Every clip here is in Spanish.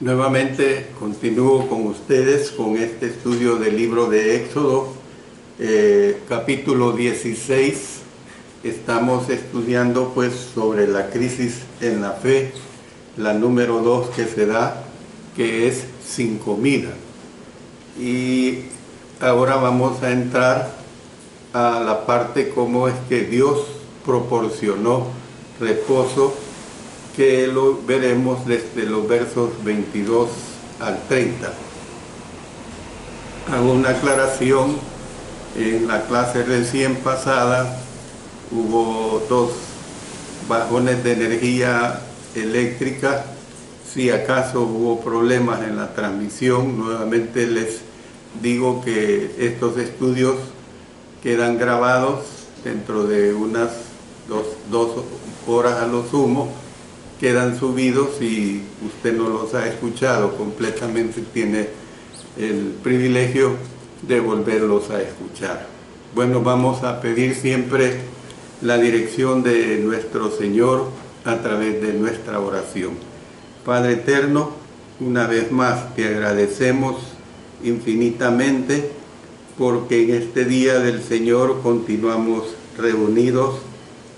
Nuevamente continúo con ustedes con este estudio del libro de Éxodo, capítulo 16. Estamos estudiando pues sobre la crisis en la fe, la número 2 que se da, que es sin comida. Y ahora vamos a entrar a la parte cómo es que Dios proporcionó reposo, que lo veremos desde los versos 22 al 30. Hago una aclaración. En la clase recién pasada hubo 2 bajones de energía eléctrica. Si acaso hubo problemas en la transmisión, nuevamente les digo que estos estudios quedan grabados dentro de unas 2 horas a lo sumo. Quedan subidos y usted no los ha escuchado completamente, tiene el privilegio de volverlos a escuchar. Bueno, vamos a pedir siempre la dirección de nuestro Señor a través de nuestra oración. Padre eterno, una vez más te agradecemos infinitamente porque en este día del Señor continuamos reunidos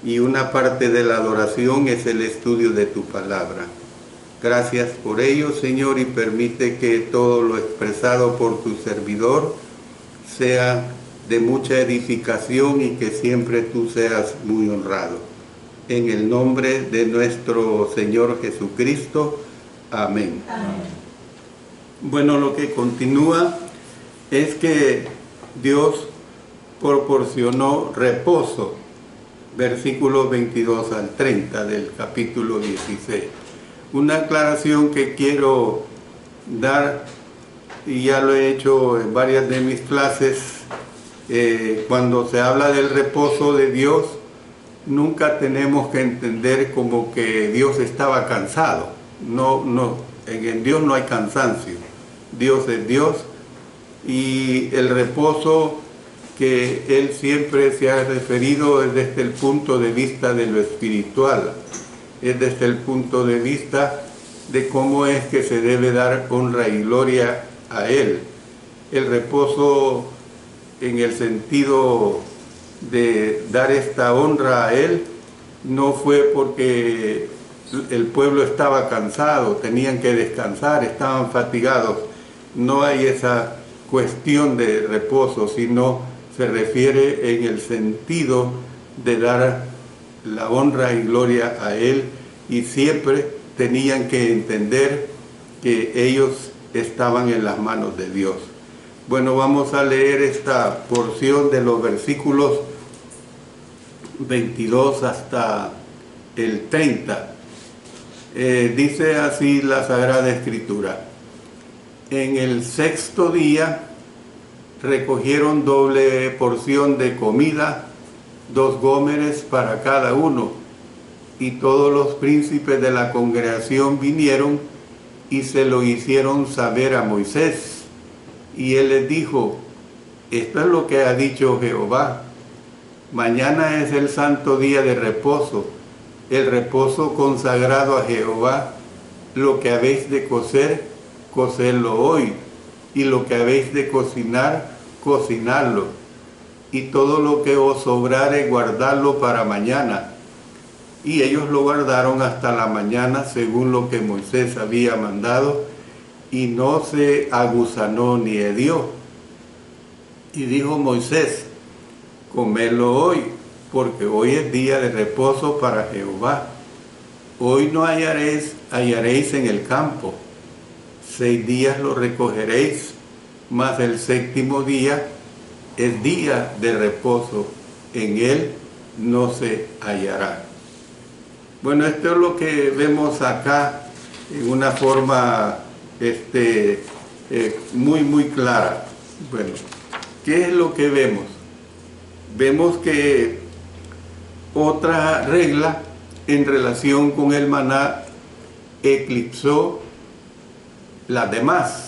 y una parte de la adoración es el estudio de tu palabra. Gracias por ello, Señor, y permite que todo lo expresado por tu servidor sea de mucha edificación y que siempre tú seas muy honrado. En el nombre de nuestro Señor Jesucristo. Amén. Amén. Bueno, lo que continúa es que Dios proporcionó reposo. Versículos 22 al 30 del capítulo 16. Una aclaración que quiero dar, y ya lo he hecho en varias de mis clases, cuando se habla del reposo de Dios, nunca tenemos que entender como que Dios estaba cansado. No, en Dios no hay cansancio. Dios es Dios, y el reposo que Él siempre se ha referido es desde el punto de vista de lo espiritual, es desde el punto de vista de cómo es que se debe dar honra y gloria a Él. El reposo en el sentido de dar esta honra a Él no fue porque el pueblo estaba cansado, tenían que descansar, estaban fatigados. No hay esa cuestión de reposo, sino se refiere en el sentido de dar la honra y gloria a Él, y siempre tenían que entender que ellos estaban en las manos de Dios. Bueno, vamos a leer esta porción de los versículos 22 hasta el 30. Dice así la Sagrada Escritura: en el 6º día recogieron doble porción de comida, 2 gómeres para cada uno, y todos los príncipes de la congregación vinieron y se lo hicieron saber a Moisés. Y él les dijo: esto es lo que ha dicho Jehová: mañana es el santo día de reposo, el reposo consagrado a Jehová. Lo que habéis de cocer, cocedlo hoy, y lo que habéis de cocinar, cocinarlo, y todo lo que os sobrare, guardadlo para mañana. Y ellos lo guardaron hasta la mañana, según lo que Moisés había mandado, y no se aguzanó ni hedió. Y dijo Moisés: comedlo hoy, porque hoy es día de reposo para Jehová. Hoy no hallaréis en el campo, 6 días lo recogeréis, mas el 7º día es día de reposo, en él no se hallará. Bueno, esto es lo que vemos acá en una forma muy clara. Bueno, ¿qué es lo que vemos? Vemos que otra regla en relación con el maná eclipsó las demás.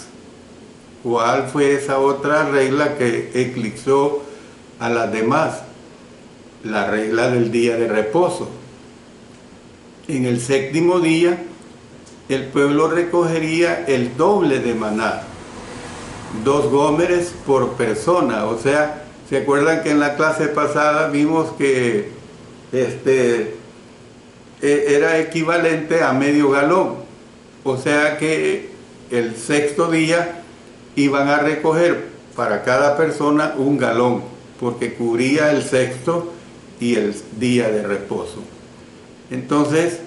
¿Cuál fue esa otra regla que eclipsó a las demás? La regla del día de reposo. En el 7º día el pueblo recogería el doble de maná, 2 gómeres por persona. O sea, ¿se acuerdan que en la clase pasada vimos que era equivalente a medio galón? O sea que el 6º día iban a recoger para cada persona 1 galón, porque cubría el 6º y el día de reposo. Entonces,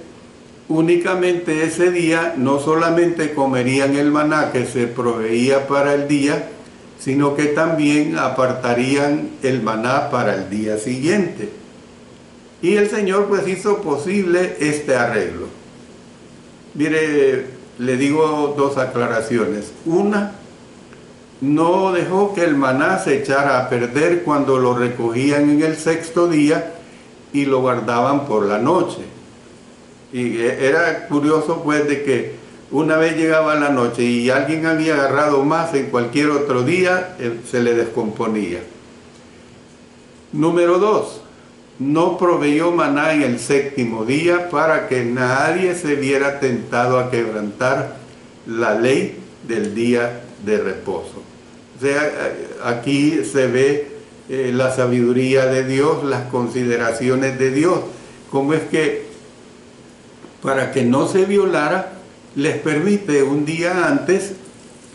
únicamente ese día no solamente comerían el maná que se proveía para el día, sino que también apartarían el maná para el día siguiente. Y el Señor pues hizo posible este arreglo. Mire, le digo 2 aclaraciones. Una, no dejó que el maná se echara a perder cuando lo recogían en el 6º día y lo guardaban por la noche. Y era curioso pues de que una vez llegaba la noche y alguien había agarrado más en cualquier otro día, se le descomponía. Número 2, no proveyó maná en el 7º día para que nadie se viera tentado a quebrantar la ley del día de reposo. O sea, aquí se ve la sabiduría de Dios, las consideraciones de Dios, cómo es que para que no se violara, les permite un día antes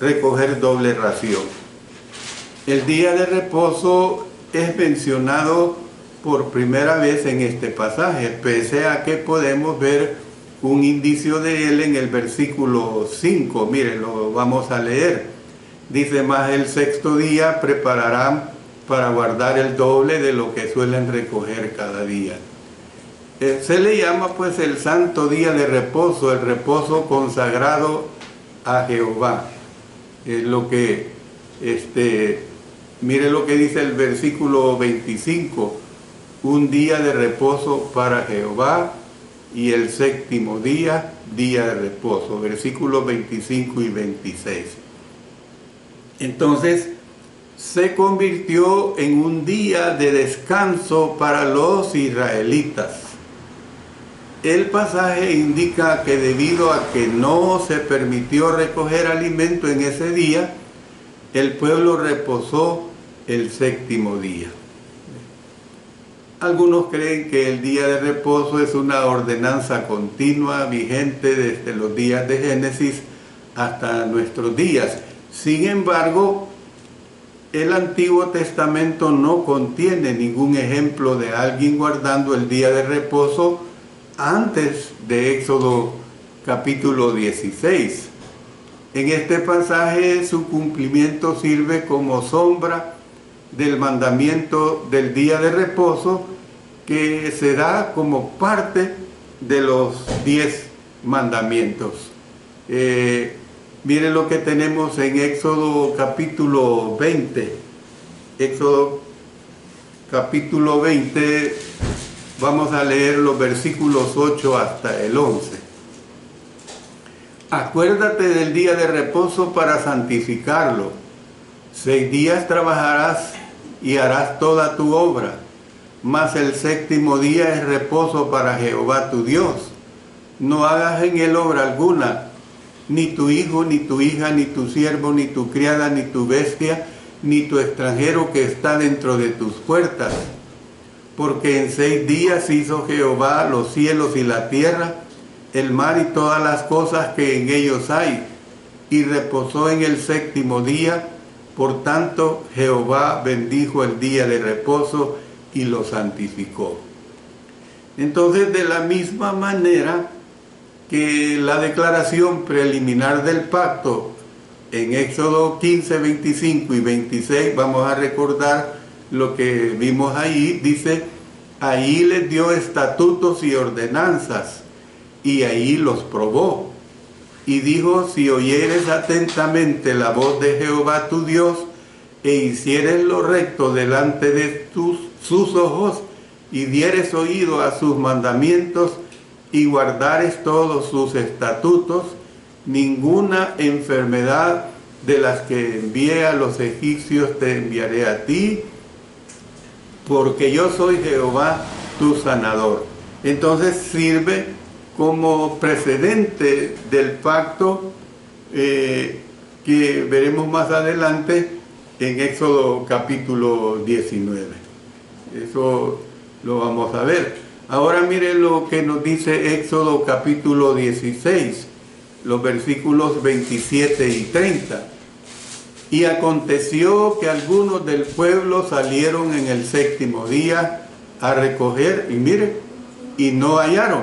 recoger doble ración. El día de reposo es mencionado por primera vez en este pasaje, pese a que podemos ver un indicio de él en el versículo 5. Miren, lo vamos a leer. Dice, más el 6º día prepararán para guardar el doble de lo que suelen recoger cada día. Se le llama pues el santo día de reposo, el reposo consagrado a Jehová. Es lo que, mire lo que dice el versículo 25, un día de reposo para Jehová y el 7º día, día de reposo, versículos 25 y 26. Entonces, se convirtió en un día de descanso para los israelitas. El pasaje indica que debido a que no se permitió recoger alimento en ese día, el pueblo reposó el 7º día. Algunos creen que el día de reposo es una ordenanza continua, vigente desde los días de Génesis hasta nuestros días. Sin embargo, el Antiguo Testamento no contiene ningún ejemplo de alguien guardando el día de reposo antes de Éxodo capítulo 16. En este pasaje su cumplimiento sirve como sombra del mandamiento del día de reposo que se da como parte de los 10 mandamientos. Miren lo que tenemos en Éxodo capítulo 20. Éxodo capítulo 20, vamos a leer los versículos 8 hasta el 11. Acuérdate del día de reposo para santificarlo. 6 días trabajarás y harás toda tu obra, mas el 7º día es reposo para Jehová tu Dios. No hagas en él obra alguna, ni tu hijo, ni tu hija, ni tu siervo, ni tu criada, ni tu bestia, ni tu extranjero que está dentro de tus puertas. Porque en 6 días hizo Jehová los cielos y la tierra, el mar y todas las cosas que en ellos hay, y reposó en el 7º día. Por tanto, Jehová bendijo el día de reposo y lo santificó. Entonces, de la misma manera que la declaración preliminar del pacto en Éxodo 15, 25 y 26, vamos a recordar lo que vimos ahí, dice, ahí les dio estatutos y ordenanzas, y ahí los probó. Y dijo, si oyeres atentamente la voz de Jehová tu Dios, e hicieres lo recto delante de sus ojos, y dieres oído a sus mandamientos, y guardares todos sus estatutos, ninguna enfermedad de las que envié a los egipcios te enviaré a ti, porque yo soy Jehová tu sanador. Entonces sirve como precedente del pacto que veremos más adelante en Éxodo capítulo 19. Eso lo vamos a ver. Ahora miren lo que nos dice Éxodo capítulo 16, los versículos 27 y 30. Y aconteció que algunos del pueblo salieron en el séptimo día a recoger, y miren, y no hallaron.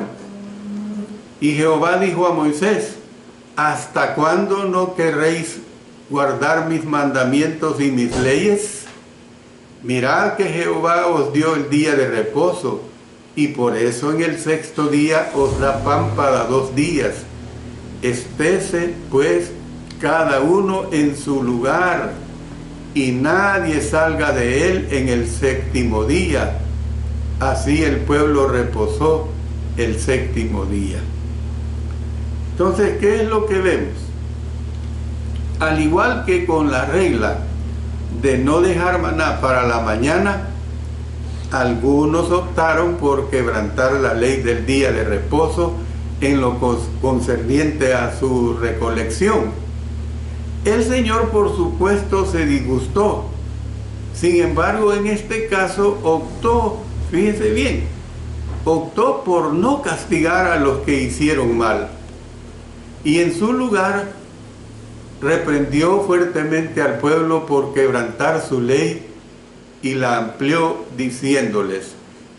Y Jehová dijo a Moisés: ¿hasta cuándo no querréis guardar mis mandamientos y mis leyes? Mirad que Jehová os dio el día de reposo, y por eso en el sexto día os da pan para 2 días. Estése pues cada uno en su lugar, y nadie salga de él en el séptimo día. Así el pueblo reposó el séptimo día. Entonces, ¿qué es lo que vemos? Al igual que con la regla de no dejar maná para la mañana, algunos optaron por quebrantar la ley del día de reposo en lo concerniente a su recolección. El Señor, por supuesto, se disgustó. Sin embargo, en este caso optó, fíjense bien, optó por no castigar a los que hicieron mal. Y en su lugar, reprendió fuertemente al pueblo por quebrantar su ley y la amplió diciéndoles: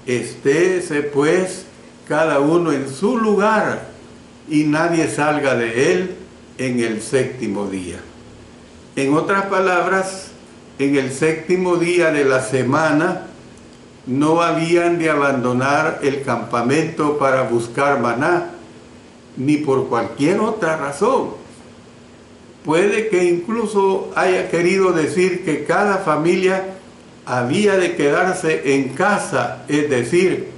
estése pues cada uno en su lugar y nadie salga de él en el séptimo día. En otras palabras, en el séptimo día de la semana no habían de abandonar el campamento para buscar maná, ni por cualquier otra razón. Puede que incluso haya querido decir que cada familia había de quedarse en casa, es decir,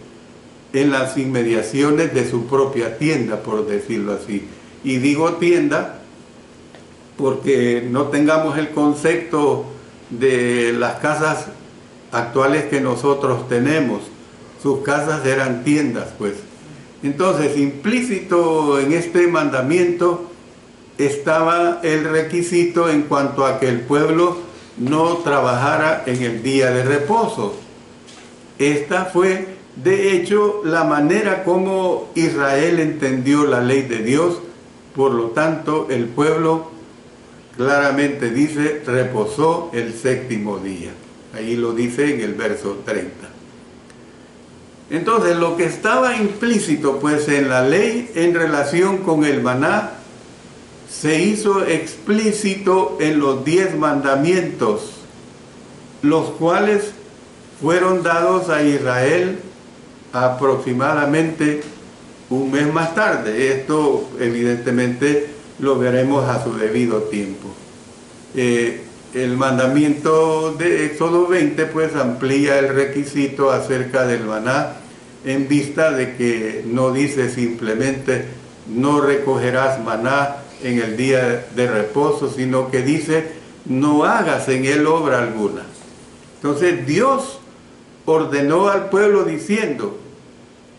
en las inmediaciones de su propia tienda, por decirlo así. Y digo tienda porque no tengamos el concepto de las casas actuales que nosotros tenemos. Sus casas eran tiendas, pues. Entonces, implícito en este mandamiento estaba el requisito en cuanto a que el pueblo no trabajara en el día de reposo. Esta fue, de hecho, la manera como Israel entendió la ley de Dios. Por lo tanto, el pueblo claramente dice, reposó el séptimo día. Ahí lo dice en el verso 30. Entonces, lo que estaba implícito pues en la ley en relación con el maná se hizo explícito en los 10 mandamientos, los cuales fueron dados a Israel aproximadamente un mes más tarde. Esto evidentemente lo veremos a su debido tiempo. El mandamiento de Éxodo 20 pues amplía el requisito acerca del maná, en vista de que no dice simplemente no recogerás maná en el día de reposo, sino que dice no hagas en él obra alguna. Entonces Dios ordenó al pueblo diciendo: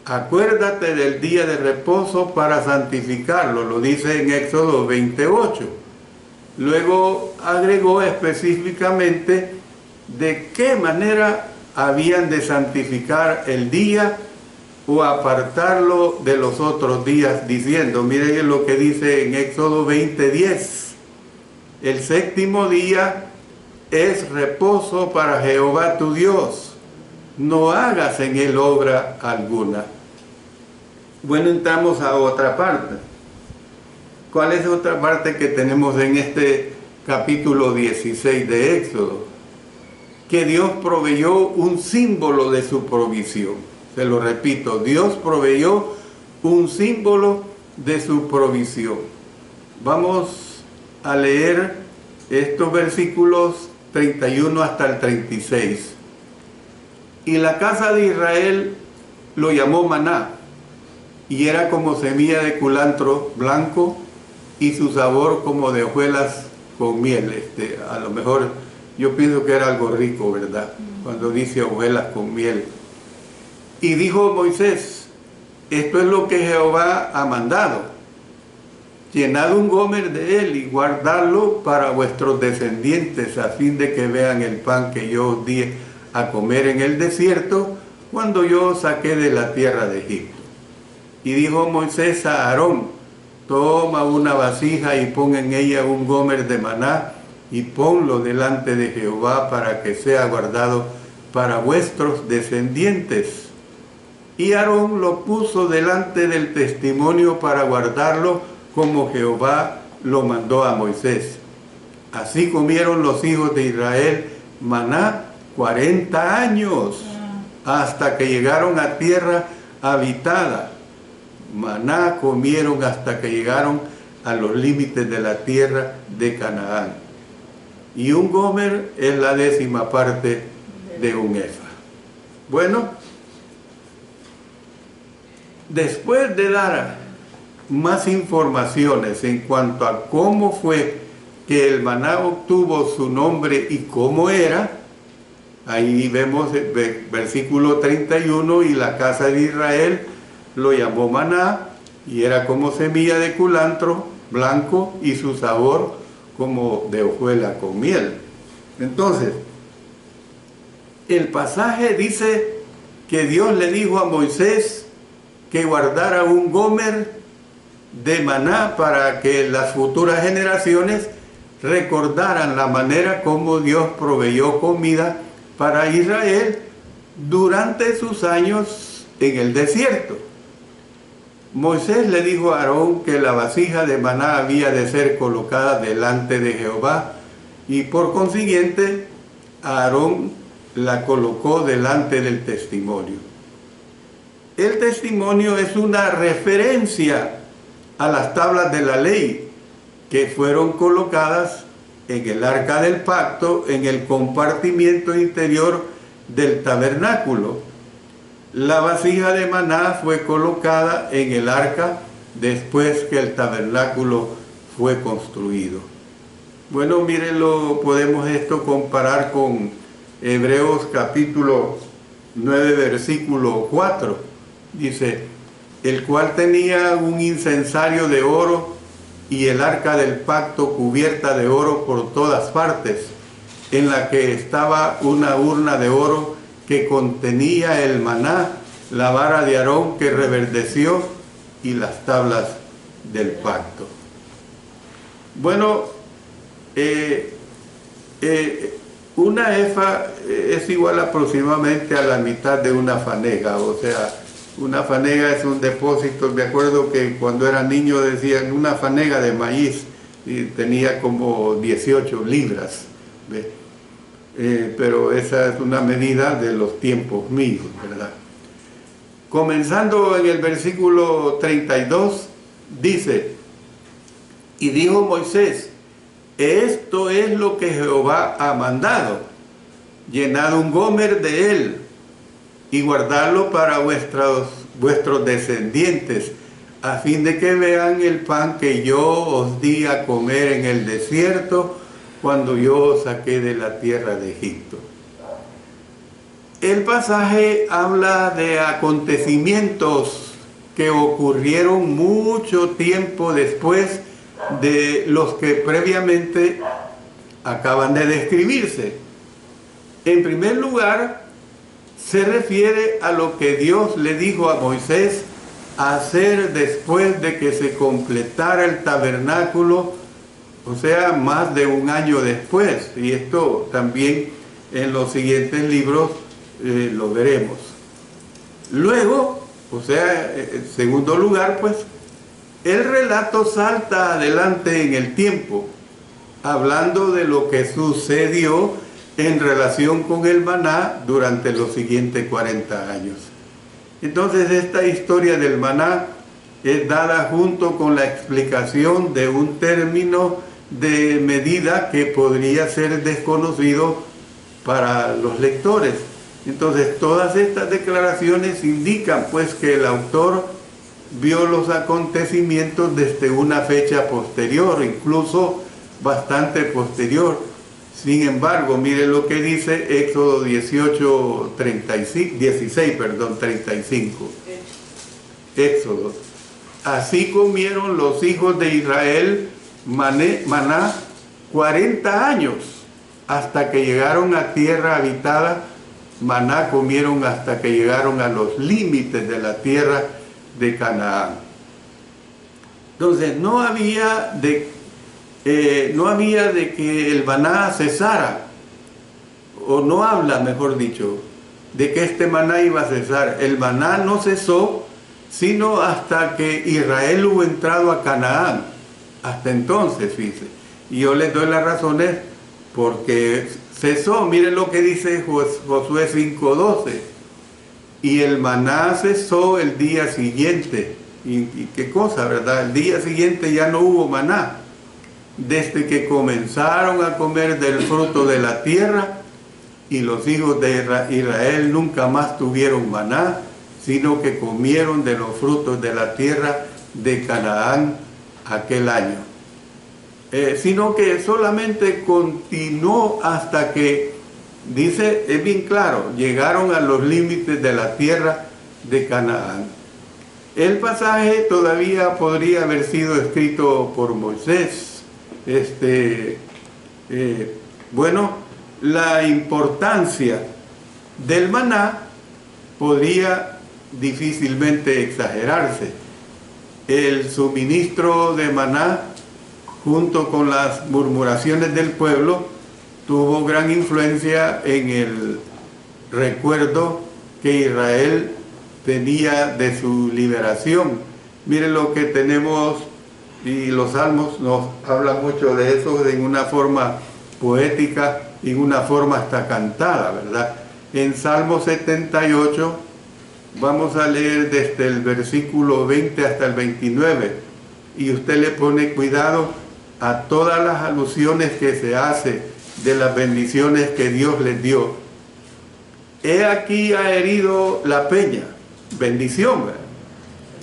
acuérdate del día de reposo para santificarlo, lo dice en Éxodo 28. Luego agregó específicamente de qué manera habían de santificar el día o apartarlo de los otros días, diciendo, miren lo que dice en Éxodo 20:10. El séptimo día es reposo para Jehová tu Dios, no hagas en él obra alguna. Bueno, entramos a otra parte. ¿Cuál es otra parte que tenemos en este capítulo 16 de Éxodo? Que Dios proveyó un símbolo de su provisión. Se lo repito, Dios proveyó un símbolo de su provisión. Vamos a leer estos versículos 31 hasta el 36. Y la casa de Israel lo llamó maná, y era como semilla de culantro blanco, y su sabor como de hojuelas con miel. A lo mejor yo pienso que era algo rico, ¿verdad? Cuando dice hojuelas con miel. Y dijo Moisés: esto es lo que Jehová ha mandado: llenad un gomer de él y guardadlo para vuestros descendientes, a fin de que vean el pan que yo os di a comer en el desierto, cuando yo os saqué de la tierra de Egipto. Y dijo Moisés a Aarón: toma una vasija y pon en ella un gomer de maná, y ponlo delante de Jehová para que sea guardado para vuestros descendientes. Y Aarón lo puso delante del testimonio para guardarlo, como Jehová lo mandó a Moisés. Así comieron los hijos de Israel maná 40 años, hasta que llegaron a tierra habitada. Maná comieron hasta que llegaron a los límites de la tierra de Canaán. Y un gomer es la 10ª parte de un efa. Bueno, después de dar más informaciones en cuanto a cómo fue que el maná obtuvo su nombre y cómo era, ahí vemos el versículo 31, y la casa de Israel lo llamó maná, y era como semilla de culantro blanco, y su sabor como de hojuela con miel. Entonces, el pasaje dice que Dios le dijo a Moisés que guardara un gomer de maná para que las futuras generaciones recordaran la manera como Dios proveyó comida para Israel durante sus años en el desierto. Moisés le dijo a Aarón que la vasija de maná había de ser colocada delante de Jehová, y por consiguiente Aarón la colocó delante del testimonio. El testimonio es una referencia a las tablas de la ley que fueron colocadas en el arca del pacto, en el compartimiento interior del tabernáculo. La vasija de maná fue colocada en el arca después que el tabernáculo fue construido. Bueno, mírenlo, podemos esto comparar con Hebreos capítulo 9, versículo 4. Dice: el cual tenía un incensario de oro y el arca del pacto cubierta de oro por todas partes, en la que estaba una urna de oro que contenía el maná, la vara de Aarón que reverdeció y las tablas del pacto. Bueno, una efa es igual aproximadamente a la mitad de una fanega, o sea, una fanega es un depósito. Me acuerdo que cuando era niño decían una fanega de maíz, y tenía como 18 libras, ¿ve? Pero esa es una medida de los tiempos míos, ¿verdad? Comenzando en el versículo 32, dice: y dijo Moisés: esto es lo que Jehová ha mandado, llenad un gomer de él y guardadlo para vuestros descendientes, a fin de que vean el pan que yo os di a comer en el desierto, cuando yo os saqué de la tierra de Egipto. El pasaje habla de acontecimientos que ocurrieron mucho tiempo después de los que previamente acaban de describirse. En primer lugar, se refiere a lo que Dios le dijo a Moisés hacer después de que se completara el tabernáculo, o sea, más de un año después. Y esto también en los siguientes libros lo veremos. Luego, o sea, en segundo lugar, pues, el relato salta adelante en el tiempo, hablando de lo que sucedió en relación con el maná durante los siguientes 40 años. Entonces, esta historia del maná es dada junto con la explicación de un término de medida que podría ser desconocido para los lectores. Entonces, todas estas declaraciones indican pues que el autor vio los acontecimientos desde una fecha posterior, incluso bastante posterior. Sin embargo, mire lo que dice Éxodo 16, 35. Éxodo. Así comieron los hijos de Israel maná 40 años, hasta que llegaron a tierra habitada. Maná comieron hasta que llegaron a los límites de la tierra de Canaán. Entonces no había de que el maná cesara, o no habla, mejor dicho, de que este maná iba a cesar. El maná no cesó sino hasta que Israel hubo entrado a Canaán. Hasta entonces, fíjense. Y yo les doy las razones porque cesó. Miren lo que dice Josué 5:12. Y el maná cesó el día siguiente. ¿Y qué cosa, verdad? El día siguiente ya no hubo maná. Desde que comenzaron a comer del fruto de la tierra, y los hijos de Israel nunca más tuvieron maná, sino que comieron de los frutos de la tierra de Canaán aquel año. Sino que solamente continuó hasta que, dice, es bien claro, llegaron a los límites de la tierra de Canaán. El pasaje todavía podría haber sido escrito por Moisés. La importancia del maná podría difícilmente exagerarse. El suministro de maná, junto con las murmuraciones del pueblo, tuvo gran influencia en el recuerdo que Israel tenía de su liberación. Miren lo que tenemos, y los salmos nos hablan mucho de eso en una forma poética y en una forma hasta cantada, ¿verdad? En Salmo 78, vamos a leer desde el versículo 20 hasta el 29, y usted le pone cuidado a todas las alusiones que se hace de las bendiciones que Dios les dio. He aquí ha herido la peña, bendición, ¿verdad?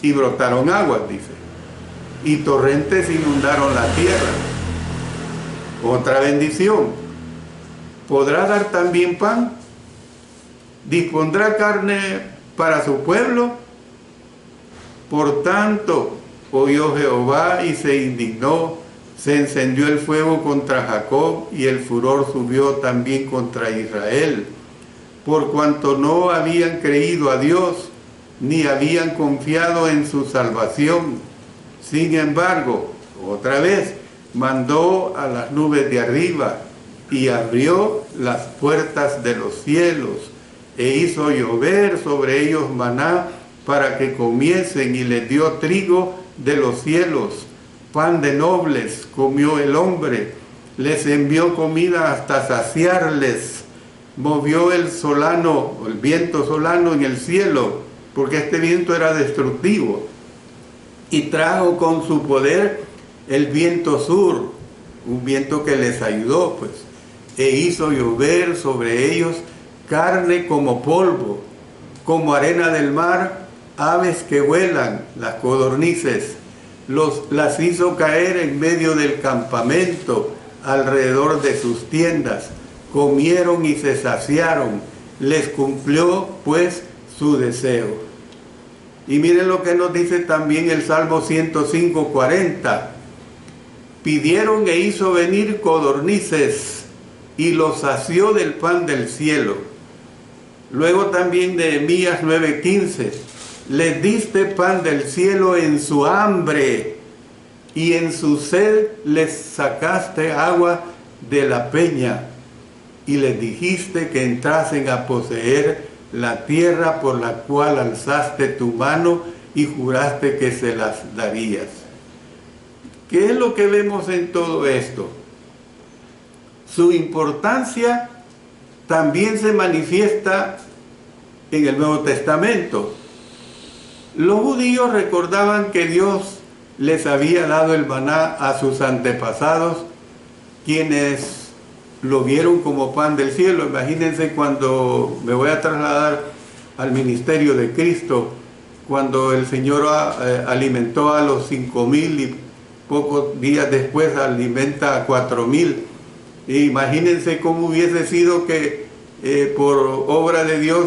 Y brotaron aguas, dice, y torrentes inundaron la tierra. Otra bendición. ¿Podrá dar también pan? ¿Dispondrá carne para su pueblo? Por tanto, oyó Jehová y se indignó, se encendió el fuego contra Jacob, y el furor subió también contra Israel, por cuanto no habían creído a Dios, ni habían confiado en su salvación. Sin embargo, otra vez, mandó a las nubes de arriba, y abrió las puertas de los cielos, e hizo llover sobre ellos maná para que comiesen, y les dio trigo de los cielos. Pan de nobles comió el hombre, les envió comida hasta saciarles. Movió el solano, el viento solano en el cielo, porque este viento era destructivo, y trajo con su poder el viento sur, un viento que les ayudó, pues, e hizo llover sobre ellos carne como polvo, como arena del mar, aves que vuelan, las codornices. Las hizo caer en medio del campamento, alrededor de sus tiendas. Comieron y se saciaron, les cumplió pues su deseo. Y miren lo que nos dice también el Salmo 105:40. Pidieron e hizo venir codornices, y los sació del pan del cielo. Luego también Nehemías 9:15. Les diste pan del cielo en su hambre, y en su sed les sacaste agua de la peña, y les dijiste que entrasen a poseer la tierra por la cual alzaste tu mano y juraste que se las darías. ¿Qué es lo que vemos en todo esto? Su importancia también se manifiesta en el Nuevo Testamento. Los judíos recordaban que Dios les había dado el maná a sus antepasados, quienes lo vieron como pan del cielo. Imagínense, cuando me voy a trasladar al ministerio de Cristo, cuando el Señor alimentó a los 5,000 y pocos días después alimenta a 4,000. Imagínense cómo hubiese sido que por obra de Dios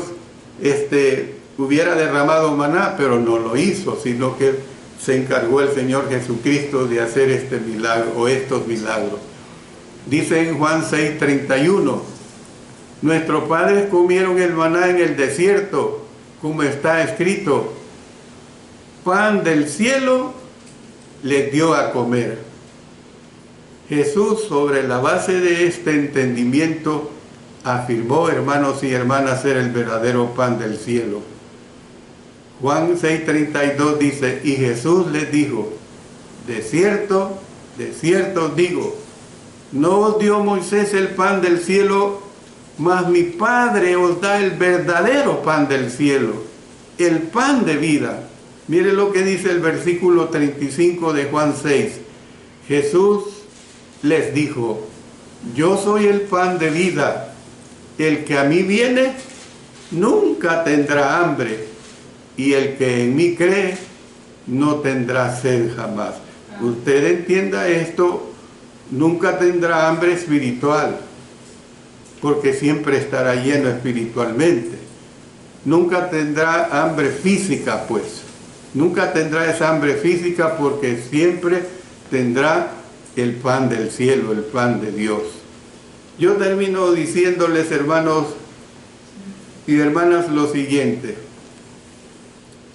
hubiera derramado maná, pero no lo hizo, sino que se encargó el Señor Jesucristo de hacer este milagro o estos milagros. Dice en Juan 6:31, nuestros padres comieron el maná en el desierto, como está escrito, pan del cielo les dio a comer. Jesús, sobre la base de este entendimiento, afirmó, hermanos y hermanas, ser el verdadero pan del cielo. Juan 6:32 dice, y Jesús les dijo, de cierto os digo, no os dio Moisés el pan del cielo, mas mi Padre os da el verdadero pan del cielo, el pan de vida. Mire lo que dice el versículo 35 de Juan 6. Jesús les dijo, yo soy el pan de vida, el que a mí viene nunca tendrá hambre, y el que en mí cree no tendrá sed jamás. Usted entienda esto, nunca tendrá hambre espiritual, porque siempre estará lleno espiritualmente. Nunca tendrá hambre física, pues. Nunca tendrá esa hambre física porque siempre tendrá el pan del cielo, el pan de Dios. Yo termino diciéndoles, hermanos y hermanas, lo siguiente.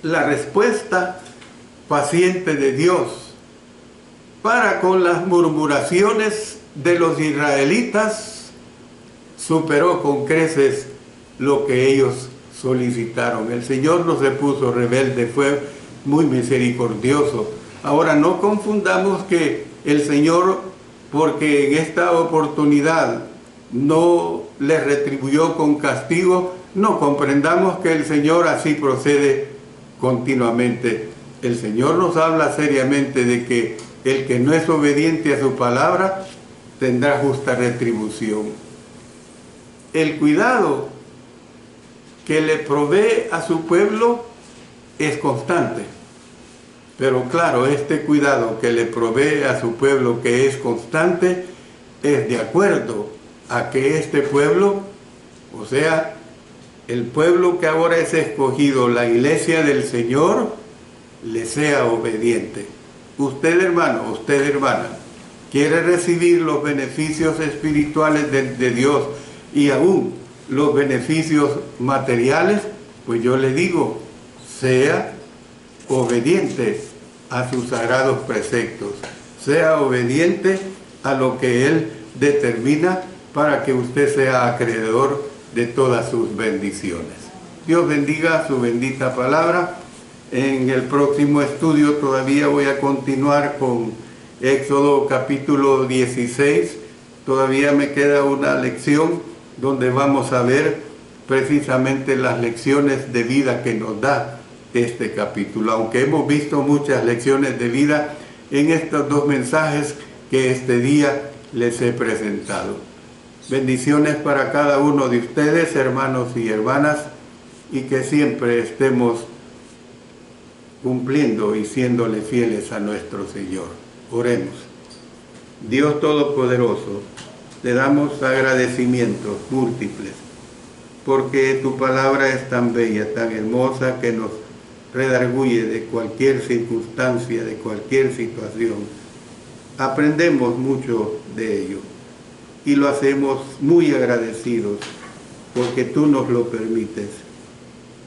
La respuesta paciente de Dios para con las murmuraciones de los israelitas superó con creces lo que ellos solicitaron. El Señor no se puso rebelde, fue muy misericordioso. Ahora no confundamos que el Señor, porque en esta oportunidad no les retribuyó con castigo, no comprendamos que el Señor así procede continuamente. El Señor nos habla seriamente de que el que no es obediente a su palabra tendrá justa retribución. El cuidado que le provee a su pueblo es constante. Pero claro, este cuidado que le provee a su pueblo, que es constante, es de acuerdo a que este pueblo, o sea, el pueblo que ahora es escogido, la iglesia del Señor, le sea obediente. Usted, hermano, usted, hermana, quiere recibir los beneficios espirituales de Dios y aún los beneficios materiales, pues yo le digo, sea obediente a sus sagrados preceptos, sea obediente a lo que Él determina para que usted sea acreedor de todas sus bendiciones. Dios bendiga su bendita palabra. En el próximo estudio todavía voy a continuar con Éxodo capítulo 16. Todavía me queda una lección donde vamos a ver precisamente las lecciones de vida que nos da este capítulo. Aunque hemos visto muchas lecciones de vida en estos dos mensajes que este día les he presentado. Bendiciones para cada uno de ustedes, hermanos y hermanas, y que siempre estemos cumpliendo y siéndole fieles a nuestro Señor. Oremos. Dios Todopoderoso, te damos agradecimientos múltiples, porque tu palabra es tan bella, tan hermosa, que nos redarguye de cualquier circunstancia, de cualquier situación. Aprendemos mucho de ello y lo hacemos muy agradecidos, porque tú nos lo permites.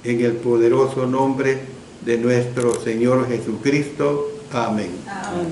En el poderoso nombre de nuestro Señor Jesucristo. Amén. Amén.